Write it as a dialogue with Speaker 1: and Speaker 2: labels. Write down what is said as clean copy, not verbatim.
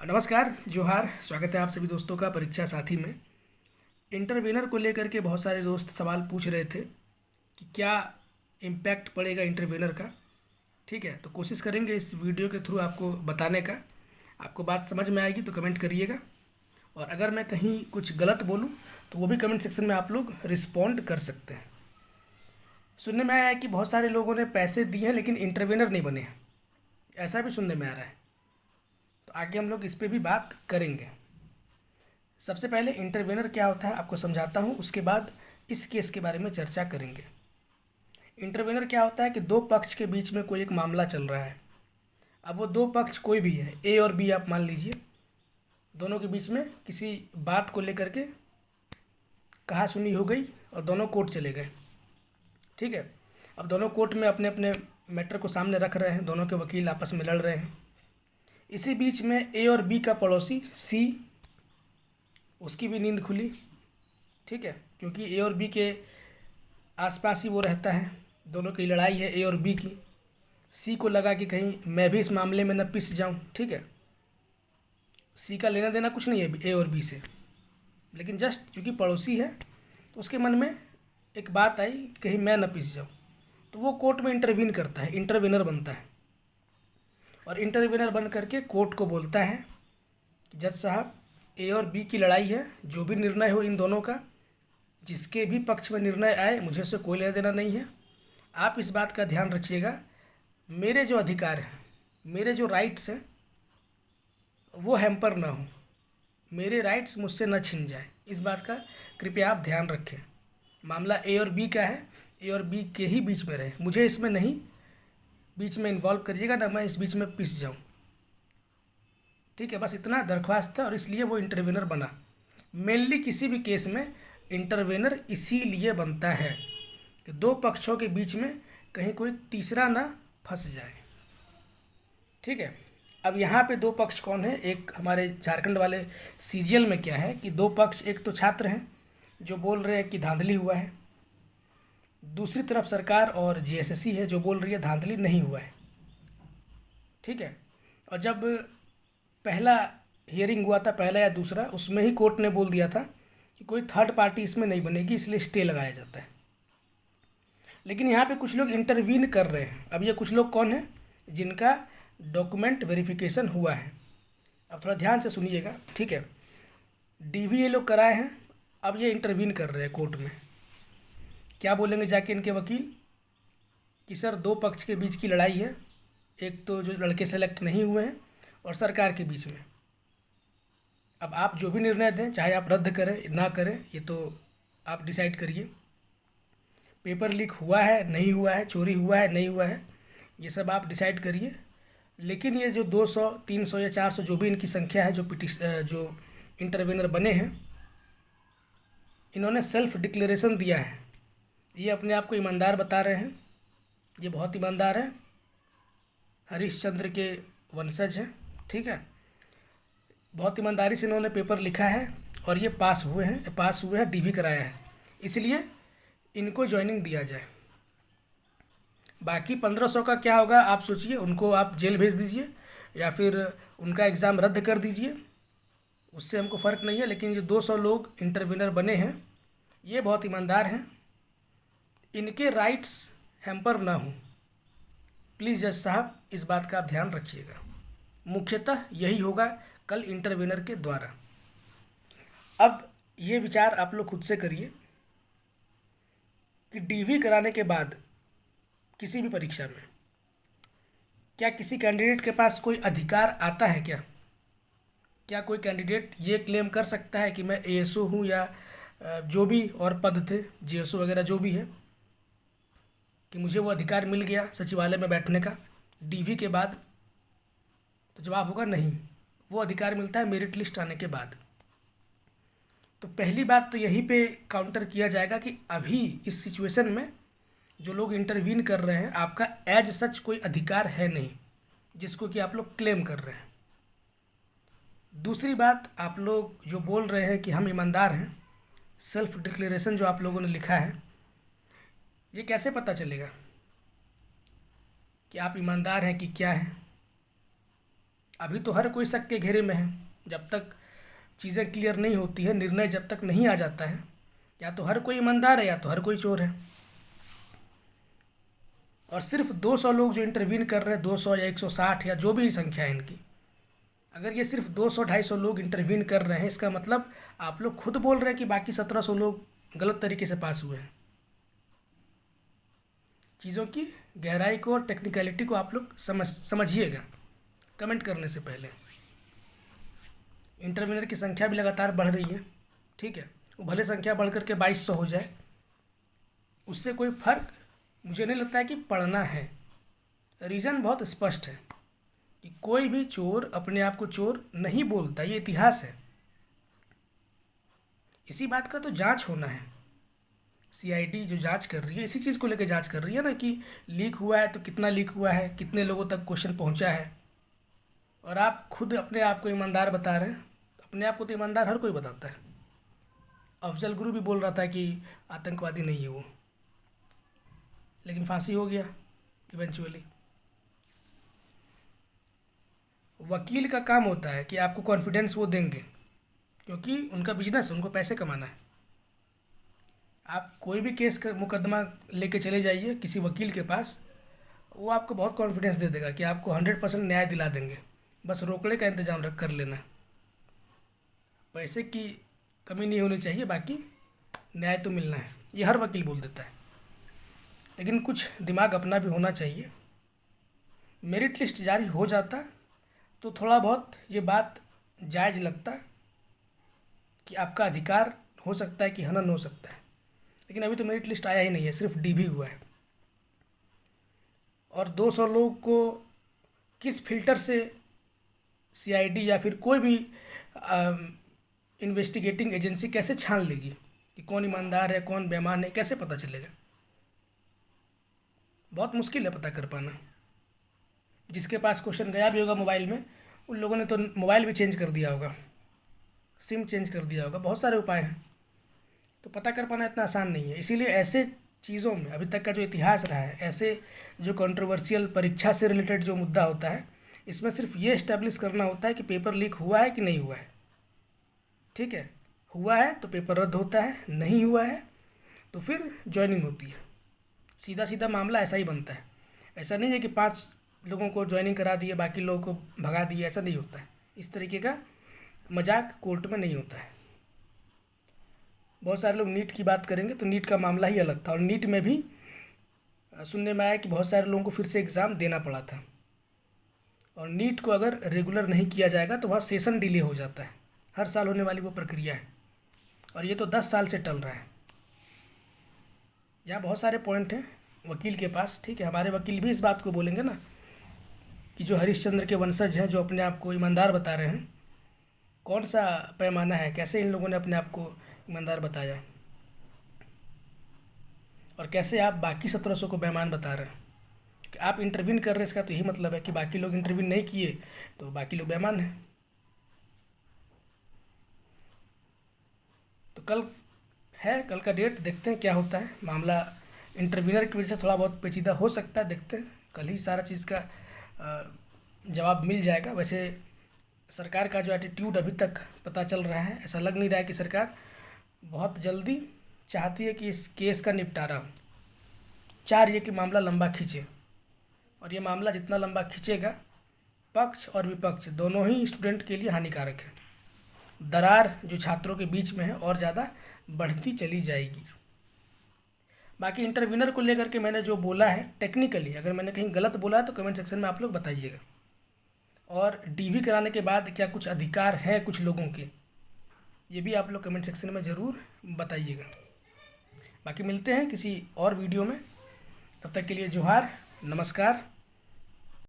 Speaker 1: नमस्कार, जोहार। स्वागत है आप सभी दोस्तों का परीक्षा साथी में। इंटरवेनर को लेकर के बहुत सारे दोस्त सवाल पूछ रहे थे कि क्या इम्पैक्ट पड़ेगा इंटरवेनर का। ठीक है, तो कोशिश करेंगे इस वीडियो के थ्रू आपको बताने का। आपको बात समझ में आएगी तो कमेंट करिएगा, और अगर मैं कहीं कुछ गलत बोलूँ तो वो भी कमेंट सेक्शन में आप लोग रिस्पॉन्ड कर सकते हैं। सुनने में आया है कि बहुत सारे लोगों ने पैसे दिए हैं लेकिन इंटरवेनर नहीं बने हैं, ऐसा भी सुनने में आ रहा है। तो आगे हम लोग इस पे भी बात करेंगे। सबसे पहले इंटरवेनर क्या होता है आपको समझाता हूँ, उसके बाद इस केस के बारे में चर्चा करेंगे। इंटरवेनर क्या होता है कि दो पक्ष के बीच में कोई एक मामला चल रहा है। अब वो दो पक्ष कोई भी है, ए और बी आप मान लीजिए। दोनों के बीच में किसी बात को लेकर के कहा सुनी हो गई और दोनों कोर्ट चले गए। ठीक है, अब दोनों कोर्ट में अपने अपने मैटर को सामने रख रहे हैं, दोनों के वकील आपस में लड़ रहे हैं। इसी बीच में ए और बी का पड़ोसी सी, उसकी भी नींद खुली। ठीक है, क्योंकि ए और बी के आसपास ही वो रहता है, दोनों की लड़ाई है ए और बी की। सी को लगा कि कहीं मैं भी इस मामले में न पिस जाऊं। ठीक है, सी का लेना देना कुछ नहीं है ए और बी से, लेकिन जस्ट क्योंकि पड़ोसी है तो उसके मन में एक बात आई कि कहीं मैं न पिस जाऊं, तो वो कोर्ट में इंटरवीन करता है, इंटरवेनर बनता है। और इंटरवेनर बन करके कोर्ट को बोलता है कि जज साहब, ए और बी की लड़ाई है, जो भी निर्णय हो इन दोनों का, जिसके भी पक्ष में निर्णय आए मुझे उससे कोई लेना देना नहीं है। आप इस बात का ध्यान रखिएगा, मेरे जो अधिकार हैं, मेरे जो राइट्स हैं, वो हैम्पर ना हो, मेरे राइट्स मुझसे न छिन जाए, इस बात का कृपया आप ध्यान रखें। मामला ए और बी का है, ए और बी के ही बीच में रहे, मुझे इसमें नहीं बीच में इन्वॉल्व करिएगा, ना मैं इस बीच में पिस जाऊँ। ठीक है, बस इतना दरख्वास्त था और इसलिए वो इंटरवेनर बना। मेनली किसी भी केस में इंटरवेनर इसीलिए बनता है कि दो पक्षों के बीच में कहीं कोई तीसरा ना फंस जाए। ठीक है, अब यहाँ पे दो पक्ष कौन है? एक हमारे झारखंड वाले सीजीएल में क्या है कि दो पक्ष, एक तो छात्र हैं जो बोल रहे हैं कि धांधली हुआ है, दूसरी तरफ सरकार और जीएसएससी है जो बोल रही है धांधली नहीं हुआ है। ठीक है, और जब पहला हियरिंग हुआ था, पहला या दूसरा, उसमें ही कोर्ट ने बोल दिया था कि कोई थर्ड पार्टी इसमें नहीं बनेगी, इसलिए स्टे लगाया जाता है। लेकिन यहाँ पे कुछ लोग इंटरवीन कर रहे हैं। अब ये कुछ लोग कौन हैं? जिनका डॉक्यूमेंट वेरिफिकेशन हुआ है। अब थोड़ा ध्यान से सुनिएगा। ठीक है, डीवी ये लोग कराए हैं, अब ये इंटरवीन कर रहे हैं कोर्ट में। क्या बोलेंगे जाके इनके वकील कि सर दो पक्ष के बीच की लड़ाई है, एक तो जो लड़के सेलेक्ट नहीं हुए हैं और सरकार के बीच में। अब आप जो भी निर्णय दें, चाहे आप रद्द करें ना करें, ये तो आप डिसाइड करिए। पेपर लीक हुआ है नहीं हुआ है, चोरी हुआ है नहीं हुआ है, ये सब आप डिसाइड करिए। लेकिन ये जो 200, 300 या 400 जो भी इनकी संख्या है, जो इंटरवेनर बने हैं, इन्होंने सेल्फ डिक्लेरेशन दिया है। ये अपने आप को ईमानदार बता रहे हैं, ये बहुत ईमानदार है, हरिश्चंद्र के वंशज हैं। ठीक है, बहुत ईमानदारी से इन्होंने पेपर लिखा है और ये पास हुए हैं, डीवी कराया है, इसलिए इनको ज्वाइनिंग दिया जाए। बाकी 1500 का क्या होगा आप सोचिए, उनको आप जेल भेज दीजिए या फिर उनका एग्ज़ाम रद्द कर दीजिए, उससे हमको फ़र्क नहीं है। लेकिन जो 200 लोग इंटरविनर बने हैं, ये बहुत ईमानदार हैं, इनके राइट्स हैम्पर ना हों। प्लीज़ जज साहब, इस बात का आप ध्यान रखिएगा। मुख्यतः यही होगा कल इंटरवेनर के द्वारा। अब ये विचार आप लोग खुद से करिए कि डीवी कराने के बाद किसी भी परीक्षा में क्या किसी कैंडिडेट के पास कोई अधिकार आता है? क्या कोई कैंडिडेट ये क्लेम कर सकता है कि मैं एएसओ हूँ या जो भी और पद थे, जीएसओ वगैरह जो भी है, कि मुझे वो अधिकार मिल गया सचिवालय में बैठने का डीवी के बाद? तो जवाब होगा नहीं, वो अधिकार मिलता है मेरिट लिस्ट आने के बाद। तो पहली बात तो यहीं पे काउंटर किया जाएगा कि अभी इस सिचुएशन में जो लोग इंटरवीन कर रहे हैं, आपका एज सच कोई अधिकार है नहीं जिसको कि आप लोग क्लेम कर रहे हैं। दूसरी बात, आप लोग जो बोल रहे हैं कि हम ईमानदार हैं, सेल्फ डिक्लेरेशन जो आप लोगों ने लिखा है, ये कैसे पता चलेगा कि आप ईमानदार हैं कि क्या है? अभी तो हर कोई शक के घेरे में है। जब तक चीज़ें क्लियर नहीं होती है, निर्णय जब तक नहीं आ जाता है, या तो हर कोई ईमानदार है या तो हर कोई चोर है। और सिर्फ 200 लोग जो इंटरवीन कर रहे हैं, 200 या 160 या जो भी संख्या है इनकी, अगर ये सिर्फ 200-250 लोग इंटरवीन कर रहे हैं, इसका मतलब आप लोग खुद बोल रहे हैं कि बाकी 1700 लोग गलत तरीके से पास हुए हैं। चीज़ों की गहराई को और टेक्निकलिटी को आप लोग समझिएगा कमेंट करने से पहले। इंटरव्यूअर की संख्या भी लगातार बढ़ रही है, ठीक है। वो भले संख्या बढ़ करके 2200 हो जाए, उससे कोई फर्क मुझे नहीं लगता है कि पड़ना है। रीज़न बहुत स्पष्ट है कि कोई भी चोर अपने आप को चोर नहीं बोलता, ये इतिहास है। इसी बात का तो जांच होना है। सीआईडी जो जांच कर रही है, इसी चीज़ को लेकर जांच कर रही है ना, कि लीक हुआ है तो कितना लीक हुआ है, कितने लोगों तक क्वेश्चन पहुंचा है। और आप खुद अपने आप को ईमानदार बता रहे हैं। अपने आप को तो ईमानदार हर कोई बताता है। अफजल गुरु भी बोल रहा था कि आतंकवादी नहीं है वो, लेकिन फांसी हो गया इवेंचुअली। वकील का काम होता है कि आपको कॉन्फिडेंस वो देंगे, क्योंकि उनका बिजनेस है, उनको पैसे कमाना है। आप कोई भी केस का मुकदमा लेके चले जाइए किसी वकील के पास, वो आपको बहुत कॉन्फिडेंस दे देगा कि आपको 100% न्याय दिला देंगे, बस रोकड़े का इंतजाम कर लेना। पैसे की कमी नहीं होनी चाहिए, बाकी न्याय तो मिलना है, ये हर वकील बोल देता है। लेकिन कुछ दिमाग अपना भी होना चाहिए। मेरिट लिस्ट जारी हो जाता तो थोड़ा बहुत ये बात जायज़ लगता कि आपका अधिकार हो सकता है कि हनन हो सकता है। लेकिन अभी तो मेरिट लिस्ट आया ही नहीं है, सिर्फ डीबी हुआ है। और 200 लोग को किस फिल्टर से सीआईडी या फिर कोई भी इन्वेस्टिगेटिंग एजेंसी कैसे छान लेगी कि कौन ईमानदार है कौन बेईमान है, कैसे पता चलेगा? बहुत मुश्किल है पता कर पाना। जिसके पास क्वेश्चन गया भी होगा मोबाइल में, उन लोगों ने तो मोबाइल भी चेंज कर दिया होगा, सिम चेंज कर दिया होगा, बहुत सारे उपाय हैं। तो पता कर पाना इतना आसान नहीं है। इसीलिए ऐसे चीज़ों में अभी तक का जो इतिहास रहा है, ऐसे जो कंट्रोवर्शियल परीक्षा से रिलेटेड जो मुद्दा होता है, इसमें सिर्फ ये इस्टेब्लिश करना होता है कि पेपर लीक हुआ है कि नहीं हुआ है। ठीक है, हुआ है तो पेपर रद्द होता है, नहीं हुआ है तो फिर ज्वाइनिंग होती है। सीधा सीधा मामला ऐसा ही बनता है। ऐसा नहीं है कि 5 लोगों को ज्वाइनिंग करा दिए, बाकी लोगों को भगा दिए, ऐसा नहीं होता है। इस तरीके का मजाक कोर्ट में नहीं होता है। बहुत सारे लोग नीट की बात करेंगे तो नीट का मामला ही अलग था, और नीट में भी सुनने में आया कि बहुत सारे लोगों को फिर से एग्ज़ाम देना पड़ा था। और नीट को अगर रेगुलर नहीं किया जाएगा तो वहाँ सेशन डिले हो जाता है। हर साल होने वाली वो प्रक्रिया है, और ये तो 10 साल से टल रहा है। यहाँ बहुत सारे पॉइंट हैं वकील के पास, ठीक है। हमारे वकील भी इस बात को बोलेंगे ना कि जो हरिश्चंद्र के वंशज हैं, जो अपने आप को ईमानदार बता रहे हैं, कौन सा पैमाना है, कैसे इन लोगों ने अपने आप को ईमानदार बताया, और कैसे आप बाकी 1700 को बेईमान बता रहे हैं। कि आप इंटरवीन कर रहे हैं, इसका तो यही मतलब है कि बाकी लोग इंटरवीन नहीं किए तो बाकी लोग बेईमान हैं। तो कल का डेट, देखते हैं क्या होता है। मामला इंटरवीनर की वजह से थोड़ा बहुत पेचीदा हो सकता है, देखते हैं। कल ही सारा चीज़ का जवाब मिल जाएगा। वैसे सरकार का जो एटीट्यूड अभी तक पता चल रहा है, ऐसा लग नहीं रहा है कि सरकार बहुत जल्दी चाहती है कि इस केस का निपटारा हो। चाह रही है कि मामला लंबा खींचे, और ये मामला जितना लंबा खींचेगा, पक्ष और विपक्ष दोनों ही स्टूडेंट के लिए हानिकारक है। दरार जो छात्रों के बीच में है और ज़्यादा बढ़ती चली जाएगी। बाकी इंटरव्यूनर को लेकर के मैंने जो बोला है टेक्निकली, अगर मैंने कहीं गलत बोला है तो कमेंट सेक्शन में आप लोग बताइएगा। और डीवी कराने के बाद क्या कुछ अधिकार हैं कुछ लोगों के, ये भी आप लोग कमेंट सेक्शन में ज़रूर बताइएगा। बाकी मिलते हैं किसी और वीडियो में, तब तक के लिए जोहार, नमस्कार।